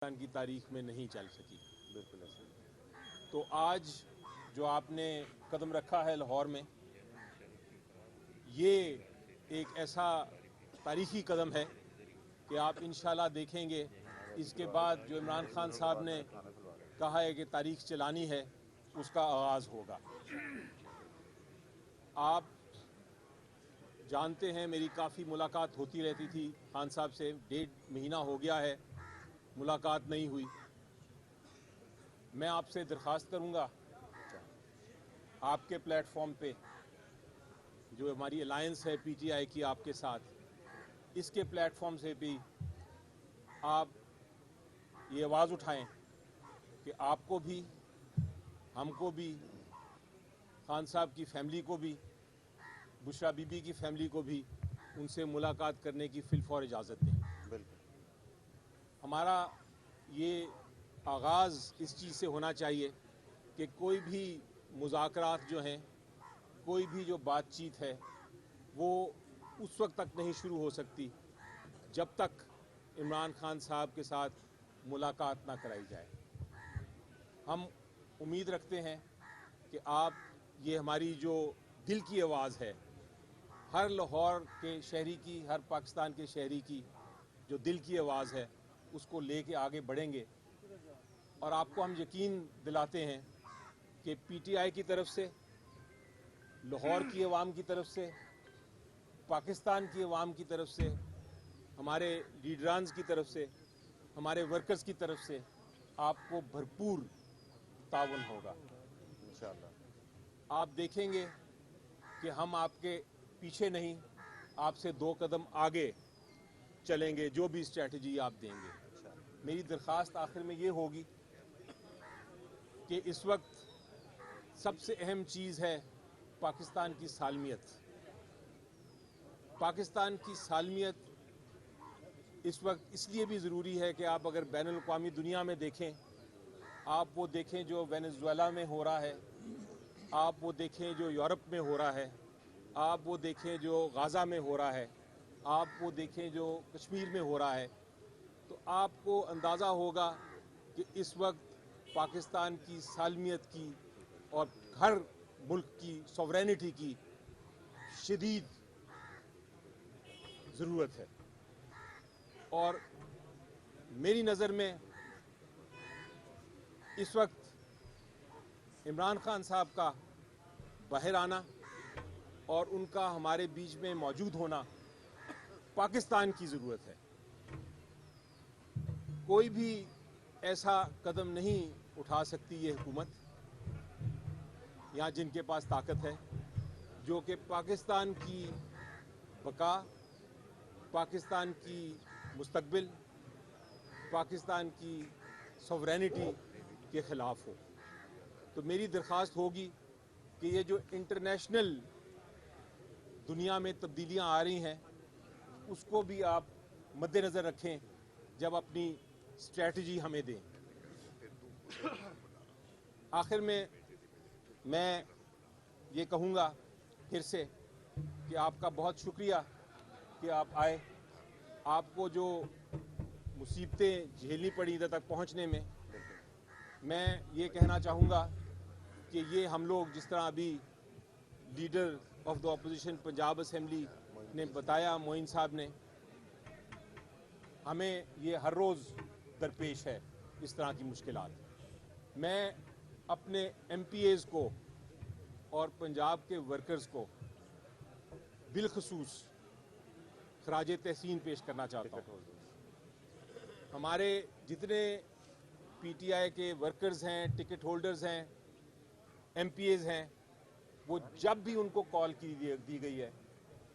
پاکستان کی تاریخ میں نہیں چل سکی. بالکل ایسا. تو آج جو آپ نے قدم رکھا ہے لاہور میں، یہ ایک ایسا تاریخی قدم ہے کہ آپ انشاءاللہ دیکھیں گے اس کے بعد جو عمران خان صاحب نے کہا ہے کہ تاریخ چلانی ہے، اس کا آغاز ہوگا. آپ جانتے ہیں میری کافی ملاقات ہوتی رہتی تھی خان صاحب سے. 1.5 مہینہ ہو گیا ہے ملاقات نہیں ہوئی. میں آپ سے درخواست کروں گا آپ کے پلیٹ فارم پہ، جو ہماری الائنس ہے پی ٹی آئی کی آپ کے ساتھ، اس کے پلیٹ فارم سے بھی آپ یہ آواز اٹھائیں کہ آپ کو بھی، ہم کو بھی، خان صاحب کی فیملی کو بھی، بشرا بی بی کی فیملی کو بھی ان سے ملاقات کرنے کی فی الفور اجازت دیں. بالکل. ہمارا یہ آغاز اس چیز سے ہونا چاہیے کہ کوئی بھی مذاکرات جو ہیں، کوئی بھی جو بات چیت ہے، وہ اس وقت تک نہیں شروع ہو سکتی جب تک عمران خان صاحب کے ساتھ ملاقات نہ کرائی جائے. ہم امید رکھتے ہیں کہ آپ یہ ہماری جو دل کی آواز ہے، ہر لاہور کے شہری کی، ہر پاکستان کے شہری کی جو دل کی آواز ہے، اس کو لے کے آگے بڑھیں گے. اور آپ کو ہم یقین دلاتے ہیں کہ پی ٹی آئی کی طرف سے، لاہور کی عوام کی طرف سے، پاکستان کی عوام کی طرف سے، ہمارے لیڈرانز کی طرف سے، ہمارے ورکرز کی طرف سے آپ کو بھرپور تعاون ہوگا انشاءاللہ. آپ دیکھیں گے کہ ہم آپ کے پیچھے نہیں، آپ سے 2 قدم آگے چلیں گے جو بھی اسٹریٹجی آپ دیں گے. میری درخواست آخر میں یہ ہوگی کہ اس وقت سب سے اہم چیز ہے پاکستان کی سالمیت. پاکستان کی سالمیت اس وقت اس لیے بھی ضروری ہے کہ آپ اگر بین الاقوامی دنیا میں دیکھیں، آپ وہ دیکھیں جو وینزویلا میں ہو رہا ہے، آپ وہ دیکھیں جو یورپ میں ہو رہا ہے، آپ وہ دیکھیں جو غزہ میں ہو رہا ہے، آپ وہ دیکھیں جو کشمیر میں ہو رہا ہے، تو آپ کو اندازہ ہوگا کہ اس وقت پاکستان کی سالمیت کی اور ہر ملک کی سوورینٹی کی شدید ضرورت ہے. اور میری نظر میں اس وقت عمران خان صاحب کا باہر آنا اور ان کا ہمارے بیچ میں موجود ہونا پاکستان کی ضرورت ہے. کوئی بھی ایسا قدم نہیں اٹھا سکتی یہ حکومت یا جن کے پاس طاقت ہے جو کہ پاکستان کی بقا، پاکستان کی مستقبل، پاکستان کی سوورینٹی کے خلاف ہو. تو میری درخواست ہوگی کہ یہ جو انٹرنیشنل دنیا میں تبدیلیاں آ رہی ہیں، اس کو بھی آپ مد نظر رکھیں جب اپنی اسٹریٹجی ہمیں دیں. آخر میں یہ کہوں گا پھر سے کہ آپ کا بہت شکریہ کہ آپ آئے. آپ کو جو مصیبتیں جھیلنی پڑی ادھر تک پہنچنے میں یہ کہنا چاہوں گا کہ یہ ہم لوگ جس طرح ابھی leader of the opposition Punjab assembly نے بتایا، معین صاحب نے، ہمیں یہ ہر روز درپیش ہے اس طرح کی مشکلات. میں اپنے ایم پی ایز کو اور پنجاب کے ورکرز کو بالخصوص خراج تحسین پیش کرنا چاہتا ہوں. ہمارے جتنے پی ٹی آئی کے ورکرز ہیں، ٹکٹ ہولڈرز ہیں، ایم پی ایز ہیں، وہ جب بھی ان کو کال دی گئی ہے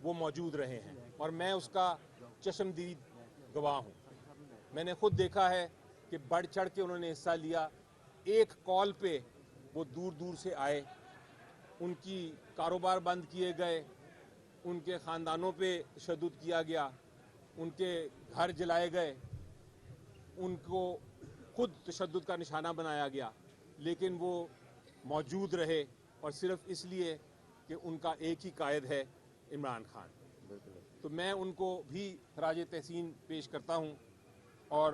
وہ موجود رہے ہیں اور میں اس کا چشمدید گواہ ہوں. میں نے خود دیکھا ہے کہ بڑھ چڑھ کے انہوں نے حصہ لیا. ایک کال پہ وہ دور دور سے آئے، ان کی کاروبار بند کیے گئے، ان کے خاندانوں پہ تشدد کیا گیا، ان کے گھر جلائے گئے، ان کو خود تشدد کا نشانہ بنایا گیا، لیکن وہ موجود رہے اور صرف اس لیے کہ ان کا ایک ہی قائد ہے عمران خان. تو میں ان کو بھی خراج تحسین پیش کرتا ہوں اور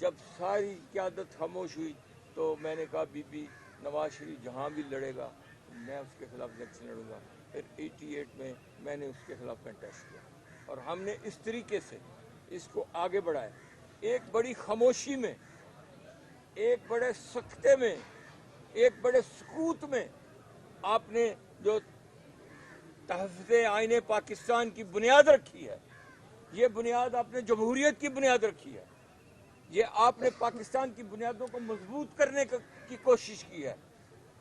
جب ساری قیادت خاموش ہوئی تو میں نے کہا بی بی نواز شریف جہاں بھی لڑے گا میں اس کے خلاف الیکشن لڑوں گا. پھر 88 میں میں نے اس کے خلاف کنٹیسٹ کیا اور ہم نے اس طریقے سے اس کو آگے بڑھایا. ایک بڑی خاموشی میں، ایک بڑے سکتے میں، ایک بڑے سکوت میں آپ نے جو تحفظ آئین پاکستان کی بنیاد رکھی ہے، یہ بنیاد آپ نے جمہوریت کی بنیاد رکھی ہے، یہ آپ نے پاکستان کی بنیادوں کو مضبوط کرنے کی کوشش کی ہے.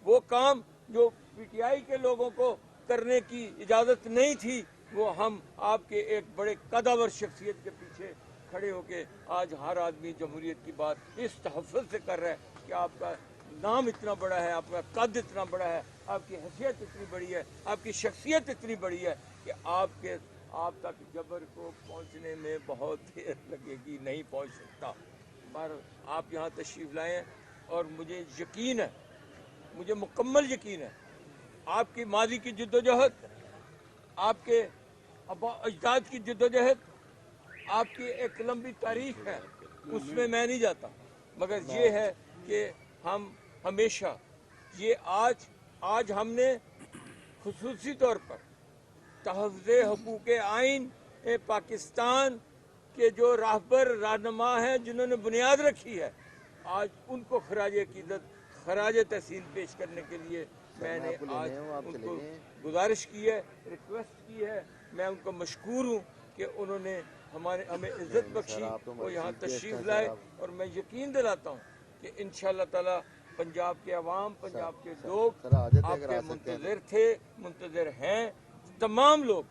وہ کام جو پی ٹی آئی کے لوگوں کو کرنے کی اجازت نہیں تھی وہ ہم آپ کے ایک بڑے قدور شخصیت کے پیچھے کھڑے ہو کے آج ہر آدمی جمہوریت کی بات اس تحفظ سے کر رہا ہے کہ آپ کا نام اتنا بڑا ہے، آپ کا قد اتنا بڑا ہے، آپ کی حیثیت اتنی بڑی ہے، آپ کی شخصیت اتنی بڑی ہے کہ آپ تک جبر کو پہنچنے میں بہت دیر لگے گی، نہیں پہنچ سکتا. پر آپ یہاں تشریف لائے ہیں اور مجھے یقین ہے، مجھے مکمل یقین ہے آپ کی ماضی کی جدوجہد، آپ کے آبا اجداد کی جدوجہد، آپ کی ایک لمبی تاریخ ہے، اس میں نہیں جاتا. مگر یہ ہے کہ ہم ہمیشہ یہ آج ہم نے خصوصی طور پر تحفظ حقوق آئین پاکستان کے جو راہبر رہنما ہیں جنہوں نے بنیاد رکھی ہے، آج ان کو خراج عقیدت، خراج تحسین پیش کرنے کے لیے میں نے آج ان کو گزارش کی ہے، ریکویسٹ کی ہے. میں ان کو مشکور ہوں کہ انہوں نے ہمیں عزت بخشی، وہ یہاں تشریف لائے. اور میں یقین دلاتا ہوں کہ انشاءاللہ تعالی پنجاب کے عوام، پنجاب کے لوگ آپ کے منتظر تھے، منتظر ہیں. تمام لوگ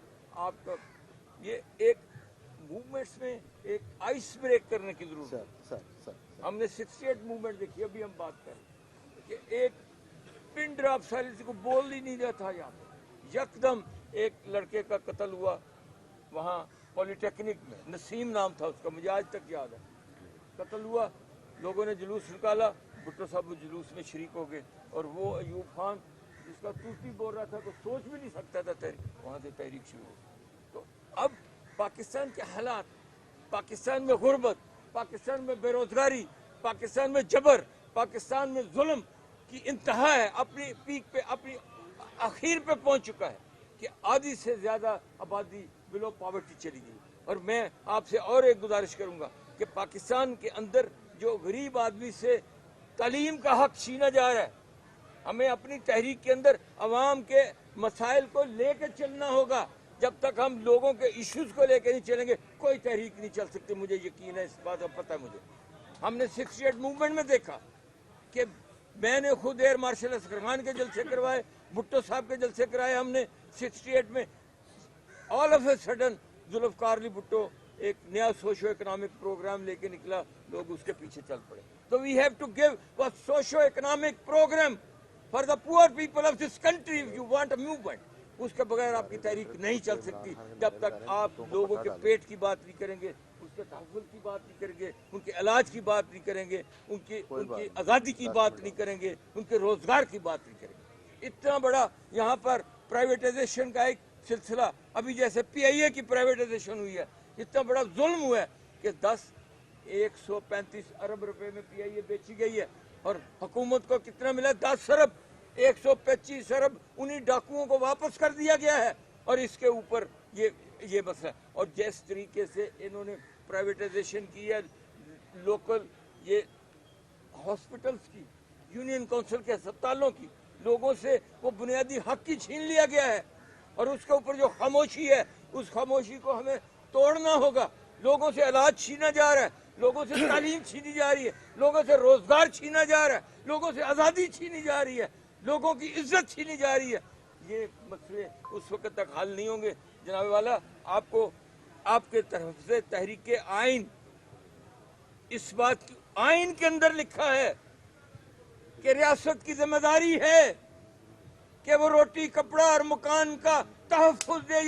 آپ کا یہ ایک موومنٹس میں ایک آئس بریک کرنے کی ضرورت ہے. ہم نے 68 موومنٹ دیکھی، ابھی ہم بات کریں کہ ایک پن ڈراپ سائلنس کو بول ہی نہیں رہا تھا. یہاں پہ یکدم ایک لڑکے کا قتل ہوا وہاں پولی ٹیکنک میں، نسیم نام تھا اس کا، مجھے آج تک یاد ہے. قتل ہوا، لوگوں نے جلوس نکالا، بھٹو صاحب جلوس میں شریک ہو گئے. اور وہ ایوب خان جس کا توتی بول رہا تھا تو سوچ بھی نہیں سکتا تھا، وہاں سے تحریک شروع ہو. تو اب پاکستان کے حالات، پاکستان میں غربت، پاکستان میں بے روزگاری، پاکستان میں جبر، پاکستان میں ظلم کی انتہا ہے، اپنی پیک پہ، اپنی آخر پہ پہنچ چکا ہے کہ آدھی سے زیادہ آبادی بلو پاورٹی چلی گئی. اور میں آپ سے اور ایک گزارش کروں گا کہ پاکستان کے اندر جو غریب آدمی سے تعلیم کا حق چھینا جا رہا ہے، ہمیں اپنی تحریک کے اندر عوام کے مسائل کو لے کے چلنا ہوگا. جب تک ہم لوگوں کے ایشوز کو لے کے نہیں چلیں گے کوئی تحریک نہیں چل سکتی. مجھے یقین ہے، اس بات کا پتہ ہے مجھے. ہم نے 68 موومنٹ میں دیکھا کہ میں نے خود ایئر مارشل اصغر خان کے جلسے کروائے، بھٹو صاحب کے جلسے کرائے ہم نے 68 میں. All of a sudden Zulfikar Ali Bhutto ایک نیا سوشو اکنامک پروگرام لے کے نکلا، لوگ اس کے پیچھے چل پڑے. تو we have to give a socio economic programme for the poor people of this country if you want a movement. اس کے بغیر آپ کی تحریک نہیں چل سکتی جب تک آپ لوگوں کے پیٹ کی بات نہیں کریں گے، اس کے تحفظ کی بات نہیں کریں گے، ان کے علاج کی بات نہیں کریں گے، ان کی آزادی کی بات نہیں کریں گے، ان کے روزگار کی بات نہیں کریں گے. اتنا بڑا یہاں پر پرائیویٹائزیشن کا ایک سلسلہ، ابھی جیسے پی آئی اے کی پرائیویٹائزیشن ہوئی ہے، اتنا بڑا ظلم ہوا ہے کہ 135 ارب روپے میں پی آئی اے بیچی گئی ہے. اور حکومت کو کتنا ملا؟ 10 ارب. 125 ارب انہی ڈاکوؤں کو واپس کر دیا گیا ہے. اور اس کے اوپر یہ مسئلہ. اور جس طریقے سے انہوں نے پرائیویٹائزیشن کی ہے لوکل یہ ہاسپٹلز کی، یونین کونسل کے ہسپتالوں کی، لوگوں سے وہ بنیادی حق ہی چھین لیا گیا ہے. اور اس کے اوپر جو خاموشی ہے، اس خاموشی کو ہمیں توڑنا ہوگا. لوگوں سے علاج چھینا جا رہا ہے، لوگوں سے تعلیم چھینی جا رہی ہے، لوگوں سے روزگار چھینا جا رہا ہے، لوگوں سے آزادی چھینی جا رہی ہے، لوگوں کی عزت چھینی جا رہی ہے. یہ مسئلے اس وقت تک حل نہیں ہوں گے. جناب والا، آپ کے طرف سے تحریک آئین اس بات کی آئین کے اندر لکھا ہے کہ ریاست کی ذمہ داری ہے کہ وہ روٹی، کپڑا اور مکان کا تحفظ دے.